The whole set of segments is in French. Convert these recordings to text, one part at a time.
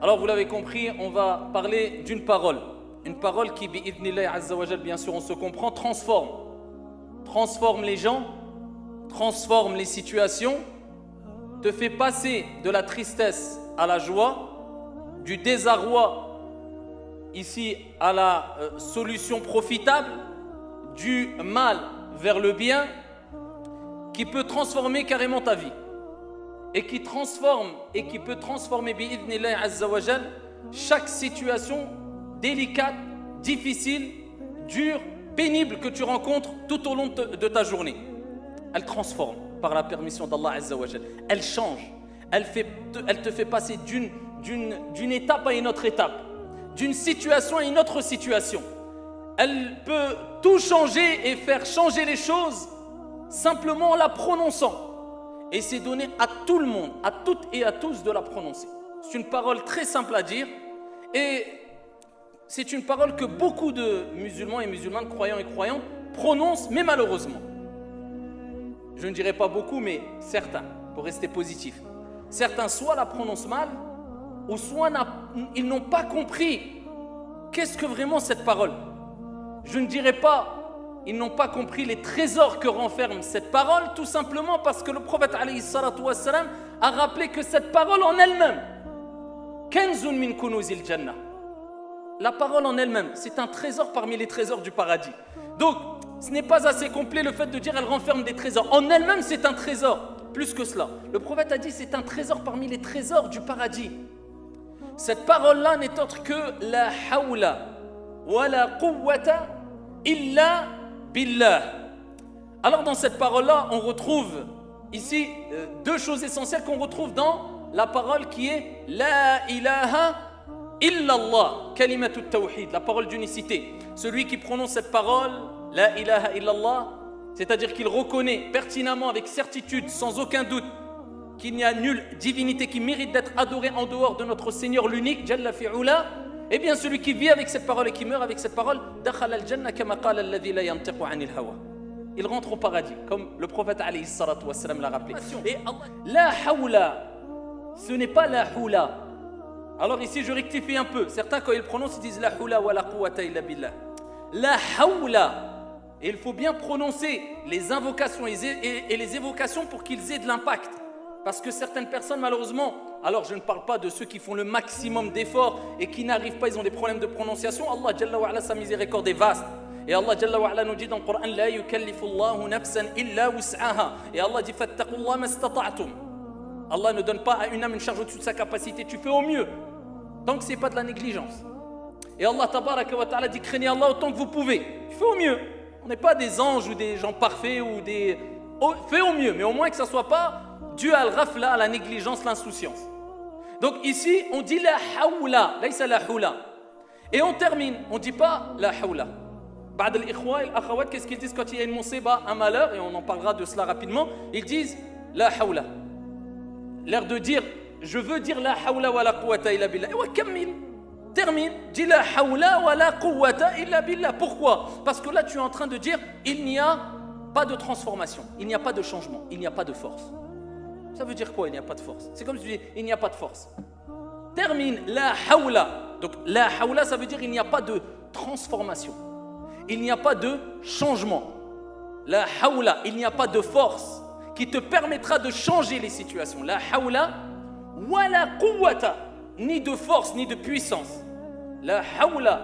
Alors vous l'avez compris, on va parler d'une parole. Une parole qui, bi'idhnillahi azza wa jal, bien sûr on se comprend, transforme. Transforme les gens, transforme les situations, te fait passer de la tristesse à la joie, du désarroi ici à la solution profitable, du mal vers le bien, qui peut transformer carrément ta vie. Et qui transforme et qui peut transformer bi'idhnillahi azza wa jal chaque situation délicate, difficile, dure, pénible que tu rencontres tout au long de ta journée. Elle transforme par la permission d'Allah azza wa jal. Elle change. Elle te fait passer d'une étape à une autre étape, d'une situation à une autre situation. Elle peut tout changer et faire changer les choses simplement en la prononçant. Et c'est donné à tout le monde, à toutes et à tous de la prononcer. C'est une parole très simple à dire et c'est une parole que beaucoup de musulmans et musulmanes, croyants et croyantes, prononcent, mais malheureusement. Je ne dirais pas beaucoup, mais certains, pour rester positif. Certains soit la prononcent mal, ou soit ils n'ont pas compris qu'est-ce que vraiment cette parole. Je ne dirais pas ils n'ont pas compris les trésors que renferme cette parole, tout simplement parce que le prophète alayhi salatu wassalam a rappelé que cette parole en elle-même, kanzun min kunuzil jannah, la parole en elle-même, c'est un trésor parmi les trésors du paradis. Donc, ce n'est pas assez complet le fait de dire elle renferme des trésors. En elle-même, c'est un trésor. Plus que cela, le prophète a dit c'est un trésor parmi les trésors du paradis. Cette parole-là n'est autre que la hawla wa la quwwata illa billah. Alors dans cette parole-là, on retrouve ici deux choses essentielles qu'on retrouve dans la parole qui est la ilaha illallah, kalimatut tawhid, la parole d'unicité. Celui qui prononce cette parole, la ilaha illallah, c'est-à-dire qu'il reconnaît pertinemment avec certitude, sans aucun doute, qu'il n'y a nulle divinité qui mérite d'être adorée en dehors de notre Seigneur l'unique, Jalla fi'ula. Eh bien celui qui vit avec cette parole et qui meurt avec cette parole, il rentre au paradis, comme le prophète alayhi salatu wassalam l'a rappelé. Et la hawla, ce n'est pas la hawla. Alors ici je rectifie un peu. Certains quand ils prononcent ils disent la hawla wa la quwwata illa billah. La hawla, et il faut bien prononcer les invocations et les évocations pour qu'ils aient de l'impact. Parce que certaines personnes malheureusement, alors je ne parle pas de ceux qui font le maximum d'efforts et qui n'arrivent pas, ils ont des problèmes de prononciation. Allah Jalla wa ala, sa miséricorde est vaste. Et Allah Jalla wa ala nous dit dans le Coran la yukallifu Allahu nafsan illa wus'aha. Et Allah dit fattaqullah mastata'tum. Allah ne donne pas à une âme une charge au-dessus de sa capacité, tu fais au mieux. Tant que ce n'est pas de la négligence. Et Allah tabaraka wa ta'ala dit craignez Allah autant que vous pouvez. Tu fais au mieux. On n'est pas des anges ou des gens parfaits ou des... Fais au mieux, mais au moins que ça ne soit pas dû à al-ghafla, à la négligence, l'insouciance. Donc ici, on dit la hawla, laysa la hawla. Et on termine, on ne dit pas la hawla. Ba'd al-ikhwa et al-akhawat, qu'est-ce qu'ils disent quand il y a une musiba, un malheur, et on en parlera de cela rapidement, ils disent la hawla. L'air de dire, je veux dire la hawla wa la quwwata illa billah. Et wa kammil, termine, dis la hawla wa la quwwata illa billah. Pourquoi? Parce que là tu es en train de dire, il n'y a pas de transformation, il n'y a pas de changement, il n'y a pas de force. Ça veut dire quoi, il n'y a pas de force? C'est comme si tu dis, il n'y a pas de force. Termine, la hawla. Donc, la hawla, ça veut dire, il n'y a pas de transformation. Il n'y a pas de changement. La hawla, il n'y a pas de force qui te permettra de changer les situations. La hawla, wa la quwwata. Ni de force, ni de puissance. La hawla,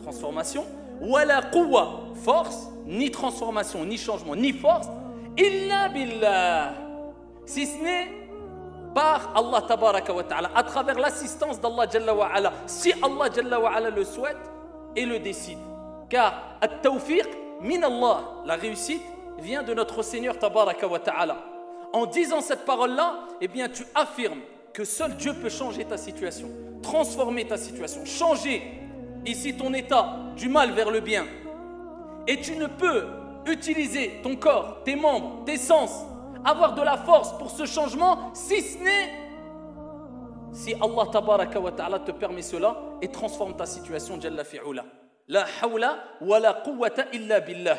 transformation. Wa la quwwa, force, ni transformation, ni changement, ni force. Illa billah. Si ce n'est par Allah tabaraka wa ta'ala, à travers l'assistance d'Allah Jalla wa ala, si Allah Jalla wa ala le souhaite et le décide. Car at-tawfiq min Allah, la réussite vient de notre Seigneur tabaraka wa ta'ala. En disant cette parole-là, eh bien tu affirmes que seul Dieu peut changer ta situation, transformer ta situation, changer ici ton état du mal vers le bien. Et tu ne peux utiliser ton corps, tes membres, tes sens, avoir de la force pour ce changement, si ce n'est si Allah tabaraka wa ta'ala te permet cela et transforme ta situation Jalla fi'ula. La hawla wa la quwwata illa billah.